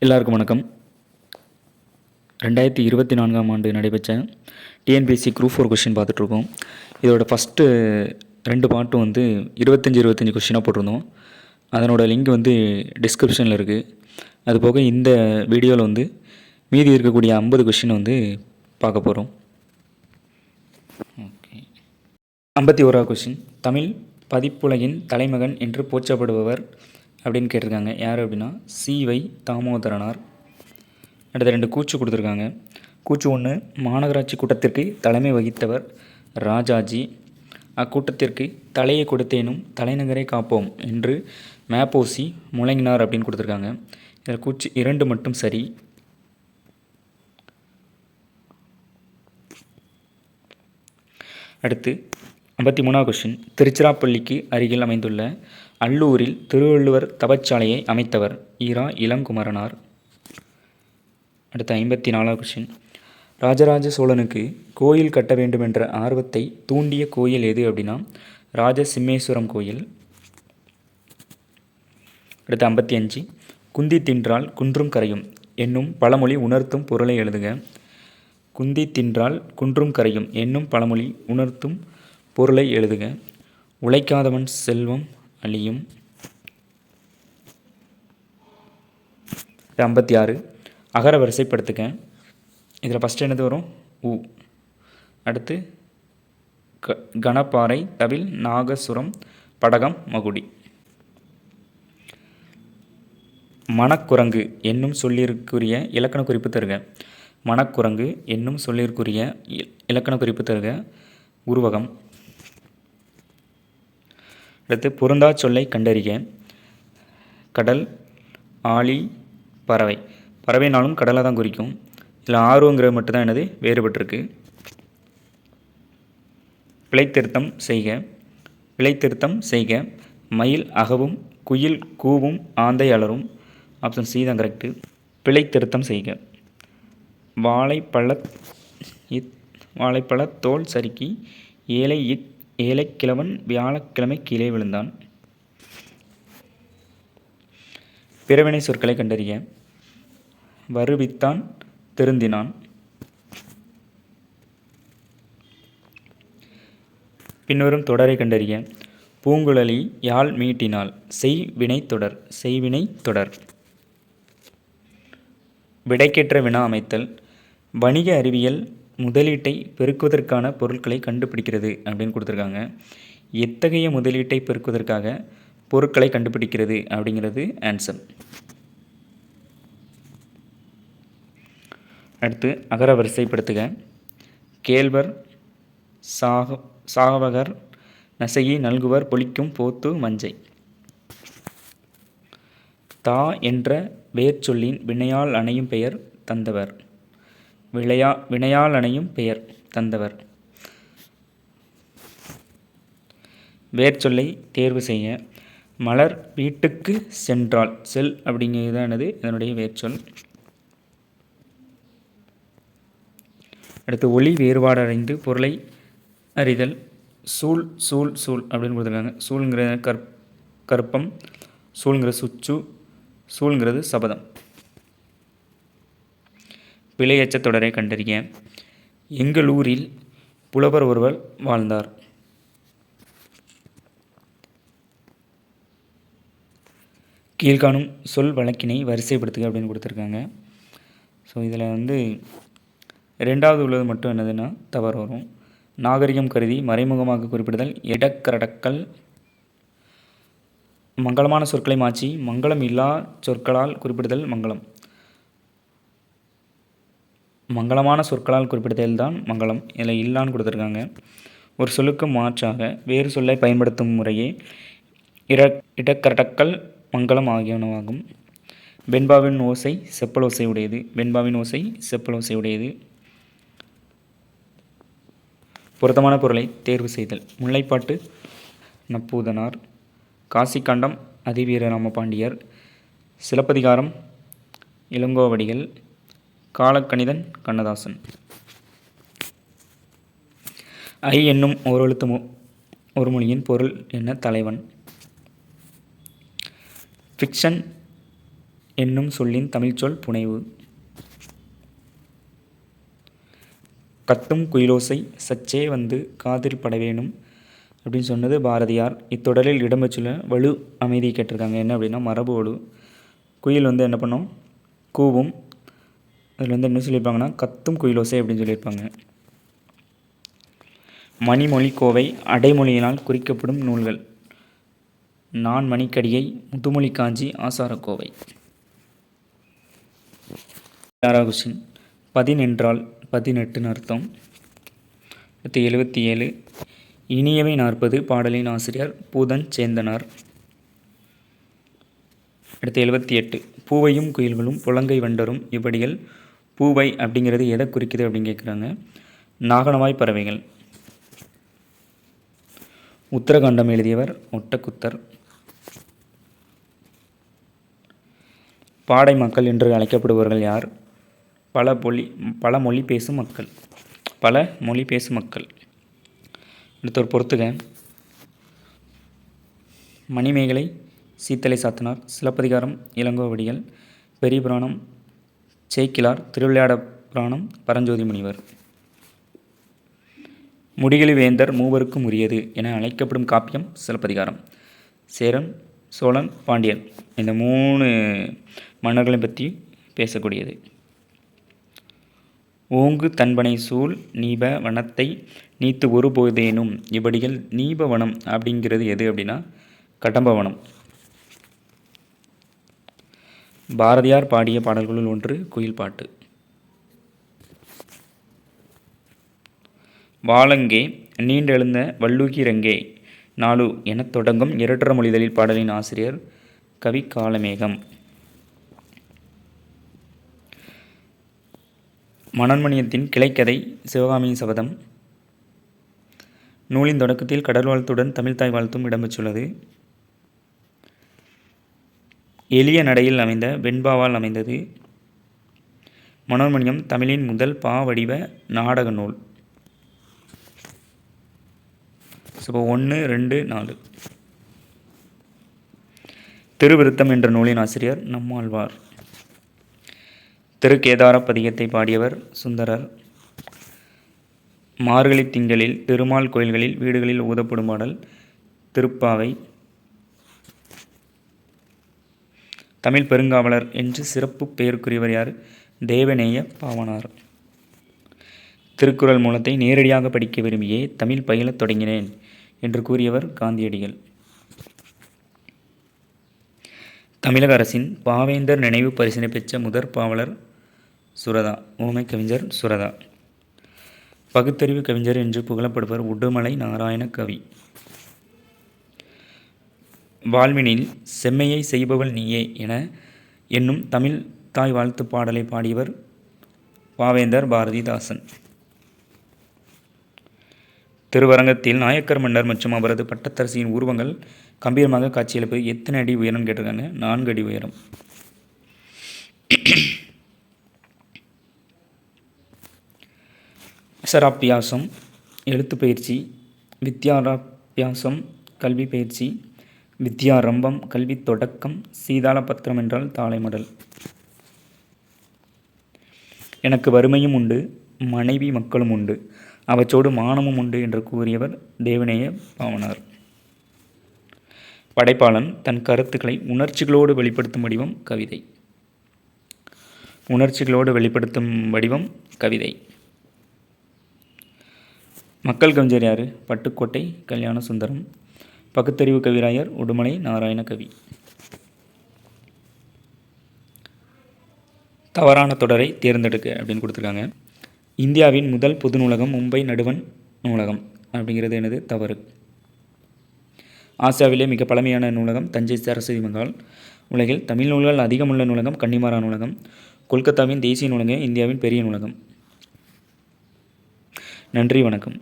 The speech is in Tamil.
எல்லாருக்கும் வணக்கம். 2024ஆம் ஆண்டு நடைபெற்ற டிஎன்பிஎஸ்சி குரூப் 4 கொஸ்டின் பார்த்துட்ருக்கோம். இதோட ஃபஸ்ட்டு 2 பார்ட்டும் வந்து 25 கொஸ்டினாக போட்டிருந்தோம். அதனோட லிங்க் வந்து டிஸ்கிரிப்ஷனில் இருக்குது. அதுபோக இந்த வீடியோவில் வந்து மீதி இருக்கக்கூடிய 50 கொஸ்டினை வந்து பார்க்க போகிறோம். ஓகே, 51ஆவது கொஸ்டின். தமிழ் பதிப்புலகின் தலைமகன் என்று போற்றப்படுபவர் அப்படின்னு கேட்டிருக்காங்க. யார் அப்படின்னா சி.வை. தாமோதரனார். அடுத்த 2 கூற்று கொடுத்துருக்காங்க. கூற்று 1, மாநகராட்சி கூட்டத்திற்கு தலைமை வகித்தவர் ராஜாஜி. அக்கூட்டத்திற்கு தலையை கொடுத்தேனும் தலைநகரை காப்போம் என்று ம.பொ.சி. முழங்கினார் அப்படின்னு கொடுத்துருக்காங்க. இதில் கூற்று 2 மட்டும் சரி. அடுத்து 53ஆவது கொஸ்டின். திருச்சிராப்பள்ளிக்கு அருகில் அமைந்துள்ள அல்லூரில் திருவள்ளுவர் தபச்சாலையை அமைத்தவர் ஈரா இளங்குமரனார். அடுத்த 54ஆவது கொஸ்டின். ராஜராஜ சோழனுக்கு கோயில் கட்ட வேண்டுமென்ற ஆர்வத்தை தூண்டிய கோயில் எது அப்படின்னா ராஜசிம்மேஸ்வரம் கோயில். அடுத்த 55. குந்தி தின்றால் குன்றும் கரையும் என்னும் பழமொழி உணர்த்தும் பொருளை எழுதுக. குந்தி தின்றால் குன்றும் கரையும் என்னும் பழமொழி உணர்த்தும் பொருளை எழுதுக. உழைக்காதவன் செல்வம் அழியும். 56. அகர வரிசைப்படுத்துக. இதில் ஃபஸ்ட்டு என்னது வரும்? உ. அடுத்து கணப்பாறை, தவில், நாகசுரம், படகம், மகுடி. மணக்குரங்கு என்னும் சொல்லிற்குரிய இலக்கண குறிப்பு தருக. மணக்குரங்கு என்னும் சொல்லிற்குரிய இலக்கண குறிப்பு தருக. உருவகம். அடுத்து பொருந்தா சொல்லை கண்டறிக. கடல், ஆழி, பறவை. பறவைனாலும் கடலை தான் குறிக்கும். இதில் ஆர்வங்கிறது மட்டும்தான் என்னது வேறுபட்டிருக்கு. பிழைத்திருத்தம் செய்க. பிழைத்திருத்தம் செய்க. மயில் அகவும் குயில் கூவும் ஆந்தை அலரும். ஆப்ஷன் சி தான் கரெக்டு. பிழைத்திருத்தம் செய்க. வாழைப்பழ தோல் சறுக்கி ஏழைக்கிழவன் வியாழக்கிழமை கீழே விழுந்தான். பிறவினை சொற்களை கண்டறிய. வருவித்தான், திருந்தினான். பின்வரும் தொடரை கண்டறிய. பூங்குழலி யாழ் மீட்டினாள். செய்வினை தொடர். செய்வினை தொடர். விடைக்கேற்ற வினா அமைத்தல். வணிக அறிவியல் முதலீட்டை பெருக்குவதற்கான பொருட்களை கண்டுபிடிக்கிறது அப்படின்னு கொடுத்துருக்காங்க. எத்தகைய முதலீட்டை பெருக்குவதற்காக பொருட்களை கண்டுபிடிக்கிறது அப்படிங்கிறது ஆன்சர். அடுத்து அகர வரிசைப்படுத்துக. கேழ்வர், சாவகர், நசையி, நல்குவர், பொலிக்கும், போத்து, மஞ்சை. தா என்ற வேர்ச்சொல்லின் வினையால் அணையும் பெயர் தந்தவர். வினையால் அணையும் பெயர் தந்தவர். வேர்ச்சொல்லை தேர்வு செய்ய. மலர் வீட்டுக்கு சென்றால். செல் அப்படிங்கிறது என்னது இதனுடைய வேர்ச்சொல். அடுத்து ஒளி வேறுபாடு அடைந்து பொருளை அறிதல். சூழ், சூழ், சூழ் அப்படின்னு கொடுத்துருக்காங்க. சூழ்ங்கிற கற்பம், சூழ்ங்கிற சுச்சு, சூழ்ங்கிறது சபதம். விலையச்ச தொடரை கண்டறிய. எங்களூரில் புலவர் ஒருவர் வாழ்ந்தார். கீழ்காணும் சொல் வழக்கினை வரிசைப்படுத்துக அப்படின்னு கொடுத்துருக்காங்க. ஸோ இதில் வந்து 2வது உள்ளது மட்டும் என்னதுன்னா தவறு வரும். நாகரிகம் கருதி மறைமுகமாக குறிப்பிடுதல். இடக்கரடக்கல். மங்களமான சொற்களை மாற்றி மங்களம் இல்லா சொற்களால் குறிப்பிடுதல் மங்களம். மங்களமான சொற்களால் குறிப்பிடுதல் தான் மங்களம். இதில் இல்லான்னு கொடுத்துருக்காங்க. ஒரு சொல்லுக்கு மாற்றாக வேறு சொல்லை பயன்படுத்தும் முறையே இடக்கரடக்கல், மங்களம் ஆகியனவாகும். வெண்பாவின் ஓசை செப்பல் ஓசை உடையது. வெண்பாவின் ஓசை செப்பல் ஓசை உடையது. பொருத்தமான பொருளை தேர்வு செய்தல். முல்லைப்பாட்டு நப்பூதனார். காசிக்காண்டம் அதிவீரராம பாண்டியர். சிலப்பதிகாரம் இளங்கோவடிகள். காலக்கணிதன் கண்ணதாசன். ஐ என்னும் ஓரெழுத்து ஒரு மொழியின் பொருள் என்ன? தலைவன். ஃபிக்ஷன் என்னும் சொல்லின் தமிழ்ச்சொல் புனைவு. கத்தும் குயிலோசை சச்சே வந்து காதில் படவேணும் அப்படின்னு சொன்னது பாரதியார். இத்தொடரில் இடம்பெற்றுள்ள வலு அமைதி கேட்டிருக்காங்க. என்ன அப்படின்னா மரபு வலு. குயில் வந்து என்ன பண்ணும், கூவும். அதில் வந்து என்ன சொல்லியிருப்பாங்கன்னா கத்தும் குயிலோசை அப்படின்னு சொல்லியிருப்பாங்க. மணிமொழி கோவை அடைமொழியினால் குறிக்கப்படும் நூல்கள். நான் மணிக்கடிகை, முதுமொழி காஞ்சி, ஆசாரக்கோவை. 6வது கொஸ்டின். பதின் என்றால் 18ன்னு அர்த்தம். அடுத்து 77. இனியவை 40 பாடலின் ஆசிரியர் பூதன் சேந்தனார். அடுத்து 78. பூவையும் குயில்களும் புலங்கை வண்டரும் இவ்வடிகள். பூவை அப்படிங்கிறது எதை குறிக்குது அப்படின்னு கேட்குறாங்க. நாகனவாய் பறவைகள். உத்தரகாண்டம் எழுதியவர் ஒட்டக்குத்தர். பாடை மக்கள் என்று அழைக்கப்படுபவர்கள் யார்? பல மொழி பேசும் மக்கள். அடுத்த ஒரு பொறுத்துக. மணிமேகலை சீத்தலை சாத்தனார், சிலப்பதிகாரம் இளங்கோவடிகள், பெரிய புராணம் சேக்கிலார், திருவிளையாட புராணம் பரஞ்சோதி முனிவர். முடிகளி வேந்தர் மூவருக்கும் உரியது என அழைக்கப்படும் காப்பியம் சிலப்பதிகாரம். சேரன், சோழன், பாண்டியன் இந்த 3 மன்னர்களை பற்றி பேசக்கூடியது. ஓங்கு தன்பனை சூழ் நீப வனத்தை நீத்து ஒரு போதேனும் இவ்வடிகள். நீபவனம் அப்படிங்கிறது எது அப்படின்னா கடம்பவனம். பாரதியார் பாடிய பாடல்களுள் ஒன்று குயில் பாட்டு. வாளங்கே நீண்டெழுந்த வள்ளுகிரங்கே நாளு எனத் தொடங்கும் இரட்டர மொழிதலில் பாடலின் ஆசிரியர் கவி காளமேகம். மனோன்மணியத்தின் கிளைக்கதை சிவகாமியின் சபதம். நூலின் தொடக்கத்தில் கடல் வாழ்த்துடன் தமிழ்த்தாய் வாழ்த்தும் இடம்பெற்றுள்ளது. எளிய நடையில் அமைந்த வெண்பாவால் அமைந்தது. மனோன்மணியம் தமிழின் முதல் வடிவ நாடக நூல். 1, 2, 4. திருவிருத்தம் என்ற நூலின் ஆசிரியர் நம்மாழ்வார். திருக்கேதார பதிகத்தை பாடியவர் சுந்தரர். மார்கழி திங்களில் திருமால் கோயில்களில் வீடுகளில் ஊதப்படும் பாடல் திருப்பாவை. தமிழ் பெருங்காவலர் என்று சிறப்பு பெயருக்குரியவர் யார்? தேவநேய பாவாணர். திருக்குறள் மூலத்தை நேரடியாக படிக்க விரும்பியே தமிழ் பயிலத் தொடங்கினேன் என்று கூறியவர் காந்தியடிகள். தமிழக அரசின் பாவேந்தர் நினைவு பரிசினை பெற்ற முதற் பாவலர் சுரதா. ஊமை கவிஞர் சுரதா. பகுத்தறிவு கவிஞர் என்று புகழப்படுவர் உடுமலை நாராயண கவி. வாழ்வினில் செம்மையை செய்பவள் நீயே என்னும் தமிழ் தாய் வாழ்த்து பாடலை பாடியவர் பாவேந்தர் பாரதிதாசன். திருவரங்கத்தில் நாயக்கர் மன்னர் மற்றும் அவரது பட்டத்தரசியின் உருவங்கள் கம்பீரமாக காட்சியளிப்பது எத்தனை அடி உயரம் கேட்டிருக்காங்க? 4 அடி உயரம். அசராபியாசம் எழுத்து பயிற்சி, வித்யாராபியாசம் கல்வி பயிற்சி, வித்யாரம்பம் கல்வி தொடக்கம், சீதாள பத்திரம் என்றால் தாளை மடல். எனக்கு வறுமையும் உண்டு, மனைவி மக்களும் உண்டு, அவற்றோடு மானமும் உண்டு என்று கூறியவர் தேவநேய பாவாணர். படைப்பாளன் தன் கருத்துக்களை உணர்ச்சிகளோடு வெளிப்படுத்தும் வடிவம் கவிதை. மக்கள் கவிஞர் யார்? பட்டுக்கோட்டை கல்யாண சுந்தரம். பகுத்தறிவு கவிராயர் உடுமலை நாராயண கவி. தவறான தொடரை தேர்ந்தெடுக்க அப்படின்னு கொடுத்துருக்காங்க. இந்தியாவின் முதல் பொது நூலகம் மும்பை நடுவண் நூலகம் அப்படிங்கிறது என்னது? தவறு. ஆசியாவிலே மிக பழமையான நூலகம் தஞ்சை சரஸ்வதி மகால். உலகில் தமிழ் நூல்கள் அதிகமுள்ள நூலகம் கன்னிமாரா நூலகம். கொல்கத்தாவின் தேசிய நூலகம் இந்தியாவின் பெரிய நூலகம். நன்றி, வணக்கம்.